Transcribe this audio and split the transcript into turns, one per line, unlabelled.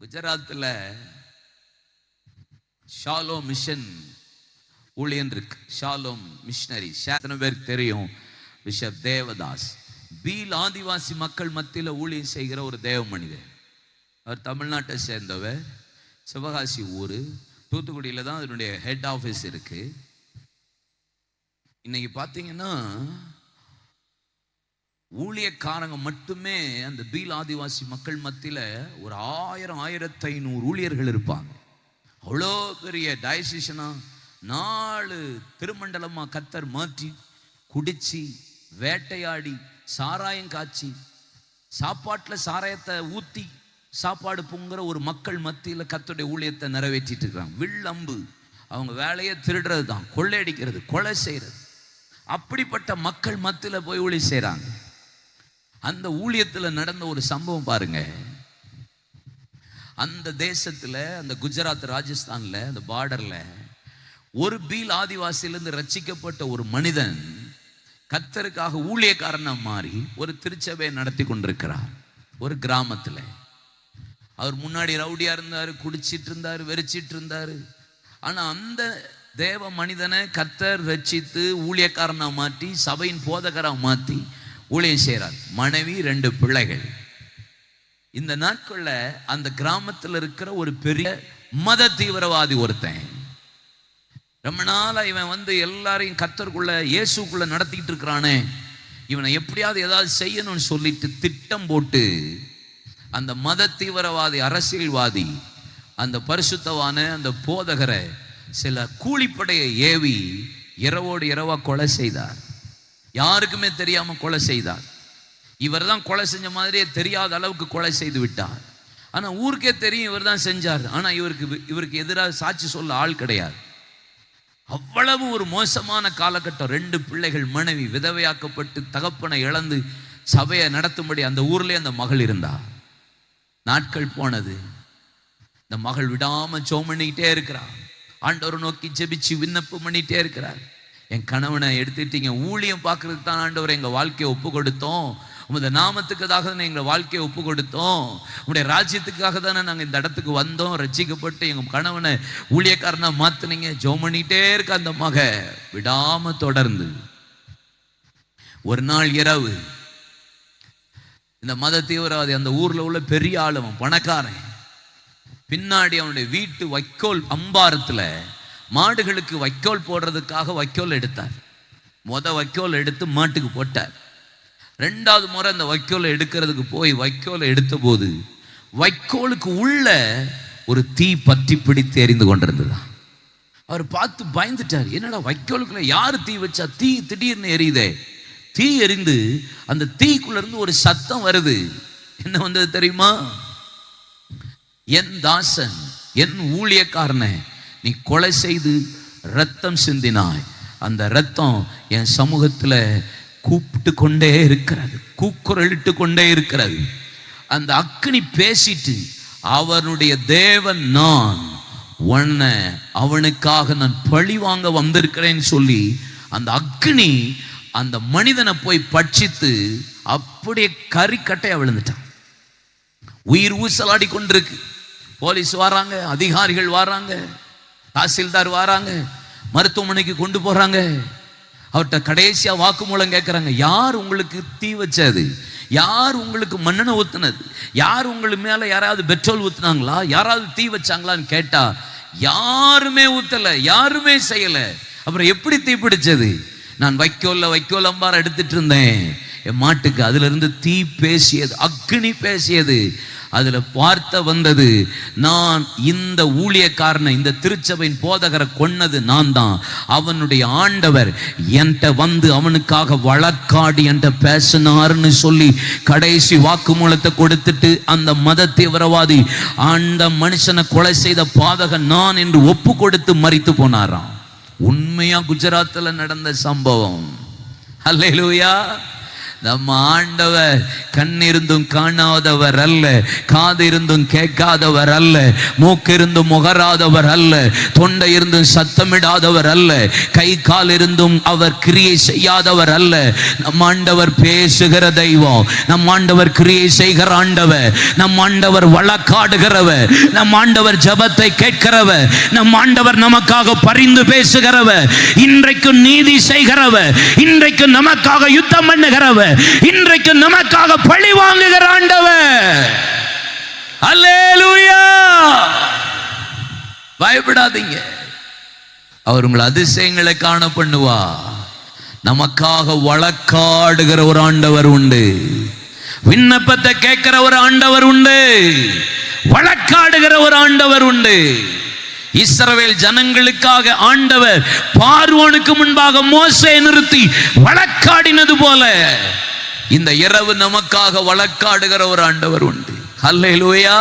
குஜராத்தில் Shalom mission ஊழியன் இருக்கு. Shalom missionary எத்தனை பேருக்கு தெரியும்? பிஷப் தேவதாஸ் பீல் ஆதிவாசி மக்கள் மத்தியில் ஊழியம் செய்கிற ஒரு தேவ மனிதர். அவர் தமிழ்நாட்டை சேர்ந்தவர். சிவகாசி ஊர், தூத்துக்குடியில் தான் அதனுடைய ஹெட் ஆஃபீஸ் இருக்கு. இன்னைக்கு பார்த்தீங்கன்னா ஊழியக்காரங்க மட்டுமே அந்த பீல் ஆதிவாசி மக்கள் மத்தியில் ஒரு 1000-1500 ஊழியர்கள் இருப்பாங்க. அவ்வளோ பெரிய டயசிஷனா 4 திருமண்டலமாக கத்தர் மாற்றி குடிச்சு வேட்டையாடி சாராயம் காய்ச்சி சாப்பாட்டில் சாராயத்தை ஊற்றி சாப்பாடு பொங்குற ஒரு மக்கள் மத்தியில் கத்தருடைய ஊழியத்தை நிறைவேற்றிட்டு இருக்கிறாங்க. வில்லம்பு அவங்க வேலையை திருடுறது தான், கொள்ளையடிக்கிறது, கொலை செய்கிறது. அப்படிப்பட்ட மக்கள் மத்தியில் போய் ஊழியம் செய்கிறாங்க. அந்த ஊழியத்தில் நடந்த ஒரு சம்பவம் பாருங்க. அந்த தேசத்தில், அந்த குஜராத் ராஜஸ்தானில் அந்த பார்டரில் ஒரு பீல் ஆதிவாசியிலிருந்து ரட்சிக்கப்பட்ட ஒரு மனிதன் கர்த்தருக்காக ஊழியக்காரனா மாறி ஒரு திருச்சபையை நடத்தி கொண்டிருக்கிறார். ஒரு கிராமத்தில் அவர் முன்னாடி ரவுடியா இருந்தார், குடிச்சிட்டு இருந்தார், வெறிச்சிட்டு இருந்தார். ஆனால் அந்த தேவ மனிதனை கர்த்தர் ரட்சித்து ஊழியக்காரனா மாற்றி சபையின் போதகராக மாற்றி ஊழியம் செய்கிறார். மனைவி 2 பிள்ளைகள். இந்த நாட்களில் அந்த கிராமத்தில் இருக்கிற ஒரு பெரிய மத தீவிரவாதி ஒருத்தன், ரொம்ப நாளா இவன் எல்லாரையும் கர்த்தருக்குள்ள இயேசுக்குள்ள நடத்திக்கிட்டு இருக்கிறானே, இவனை எப்படியாவது ஏதாவது செய்யணும்னு சொல்லிட்டு திட்டம் போட்டு அந்த மத தீவிரவாதி அரசியல்வாதி அந்த பரிசுத்தவான அந்த போதகரை சில கூலிப்படையை ஏவி இரவோடு இரவா கொலை செய்தார். யாருக்குமே தெரியாம கொலை செய்தார். இவர் தான் கொலை செஞ்ச மாதிரியே தெரியாத அளவுக்கு கொலை செய்து விட்டார். ஆனா ஊருக்கே தெரியும் இவர் தான் செஞ்சார். ஆனா இவருக்கு எதிராக சாட்சி சொல்ல ஆள் கிடையாது. அவ்வளவு ஒரு மோசமான காலகட்டம். 2 பிள்ளைகள், மனைவி விதவையாக்கப்பட்டு தகப்பனை இழந்து சபையை நடத்தும்படி அந்த ஊர்லயே அந்த மகள் இருந்தா. நாட்கள் போனது. இந்த மகள் விடாம ஜெபம் பண்ணிக்கிட்டே இருக்கிறார். ஆண்டவரை நோக்கி ஜெபிச்சு விண்ணப்பம் பண்ணிட்டே இருக்கிறார். என் கணவனை எடுத்துட்டீங்க, ஊழியம் பார்க்கறதுக்கு தான் ஆண்டவரை எங்க வாழ்க்கையை ஒப்பு கொடுத்தோம், உங்களுடைய நாமத்துக்காக தானே எங்களை வாழ்க்கையை ஒப்பு கொடுத்தோம், உங்களுடைய ராஜ்யத்துக்காக தானே நாங்கள் இந்த இடத்துக்கு வந்தோம், ரட்சிக்கப்பட்டு எங்கள் கணவனை ஊழியக்காரனா மாத்தினீங்க. ஜெபம் பண்ணிட்டே இருக்க அந்த மக விடாம தொடர்ந்து ஒரு நாள் இரவு இந்த மத தீவிரவாதி அந்த ஊர்ல உள்ள பெரிய ஆளுவன் பணக்காரன் பின்னாடி அவனுடைய வீட்டு வைக்கோல் அம்பாரத்துல மாடுகளுக்கு வைக்கோல் போடுறதுக்காக வைக்கோல் எடுத்தார். வைக்கோல் எடுத்து மாட்டுக்கு போட்டார். 2வது முறை அந்த வைக்கோலை எடுக்கிறதுக்கு போய் வைக்கோலை எடுத்த போது வைக்கோலுக்கு உள்ள ஒரு தீ பற்றி பிடித்து எரிந்து கொண்டிருந்ததா. அவர் பார்த்து பயந்துட்டார். என்னடா வைக்கோலுக்குள்ள யாரு தீ வச்சா? தீ திடீர்னு எரியுதே. தீ எரிந்து அந்த தீக்குள்ள இருந்து ஒரு சத்தம் வருது. என்ன வந்தது தெரியுமா? என் தாசன், என் ஊழியக்காரனை நீ கொலை செய்து ரத்தம் சிந்தினாய். அந்த ரத்தம் என் சமூகத்தில் கூப்பிட்டு கொண்டே இருக்கிறது, கூக்குரலிட்டு கொண்டே இருக்கிறது. அந்த அக்கினி பேசிட்டு, அவனுடைய தேவன் நான், உன்னை அவனுக்காக நான் பழி வாங்க வந்திருக்கிறேன்னு சொல்லி அந்த அக்கினி அந்த மனிதனை போய் பட்சித்து அப்படியே கறிக்கட்டையா விழுந்துட்டான். உயிர் ஊசலாடி கொண்டிருக்கு. போலீஸ் வராங்க, அதிகாரிகள் வராங்க, தாசில்தார் வராங்க, மருத்துவமனைக்கு கொண்டு போறாங்க. அவர்கிட்ட கடைசியா வாக்குமூலம் கேட்கிறாங்க. யார் உங்களுக்கு தீ வச்சது? யார் உங்களுக்கு மண்ணெண்ணை ஊத்துனது? யார் உங்களுக்கு மேல யாராவது பெட்ரோல் ஊத்துனாங்களா? யாராவது தீ வச்சாங்களான்னு கேட்டா யாருமே ஊத்தல, யாருமே செய்யல. அப்புறம் எப்படி தீ பிடிச்சது? நான் வைக்கோல் அம்பாரம் எடுத்துட்டு இருந்தேன் என் மாட்டுக்கு, அதுல இருந்து தீ பேசியது, அக்னி பேசியது. அதுல வார்த்தை வந்தது, நான் இந்த ஊழியக்காரனை, இந்த திருச்சபையின் போதகரை கொன்னது நான் தான். அவனுடைய ஆண்டவர் என்கிட்ட வந்து அவனுக்காக வழக்காடி என்கிட்ட பேசினார்னு சொல்லி கடைசி வாக்குமூலத்தை கொடுத்துட்டு அந்த மத தீவிரவாதி அந்த மனுஷனை கொலை செய்த பாதகன் நான் என்று ஒப்பு கொடுத்து மரித்து போனாராம். உண்மையா குஜராத்தில் நடந்த சம்பவம். அல்லேலூயா. நம்ம ஆண்டவர் கண்ணிருந்தும் காணாதவர் அல்ல, காது இருந்தும் கேட்காதவர் அல்ல, மூக்கு இருந்தும் முகராதவர் அல்ல, தொண்டை இருந்தும் சத்தமிடாதவர் அல்ல, கை கால் இருந்தும் அவர் கிரியை செய்யாதவர் அல்ல. நம் ஆண்டவர் பேசுகிற தெய்வம், நம் ஆண்டவர் கிரியை செய்கிற ஆண்டவர், நம் ஆண்டவர் வழக்காடுகிறவர், நம் ஆண்டவர் ஜெபத்தை கேட்கிறவர், நம் ஆண்டவர் நமக்காக பரிந்து பேசுகிறவர், இன்றைக்கு நீதி செய்கிறவர், இன்றைக்கு நமக்காக யுத்தம் பண்ணுகிறவர், இன்றைக்கு நமக்காக பழி வாங்குகிற ஆண்டவர். அல்லேலூயா. பயப்படாதீங்க, அவர் உங்கள் அதிசயங்களை காண பண்ணுவா. நமக்காக வழக்காடுகிற ஒரு ஆண்டவர் உண்டு, விண்ணப்பத்தை கேட்கிற ஒரு ஆண்டவர் உண்டு, வழக்காடுகிற ஒரு ஆண்டவர் உண்டு. இஸ்ரவேல் ஜனங்களுக்காக ஆண்டவர் பார்வோனுக்கு முன்பாக மோசேயை நிறுத்தி வழக்காடினது போல இந்த இரவு நமக்காக வழக்காடுகிற ஒரு ஆண்டவர் உண்டு. அல்லேலூயா.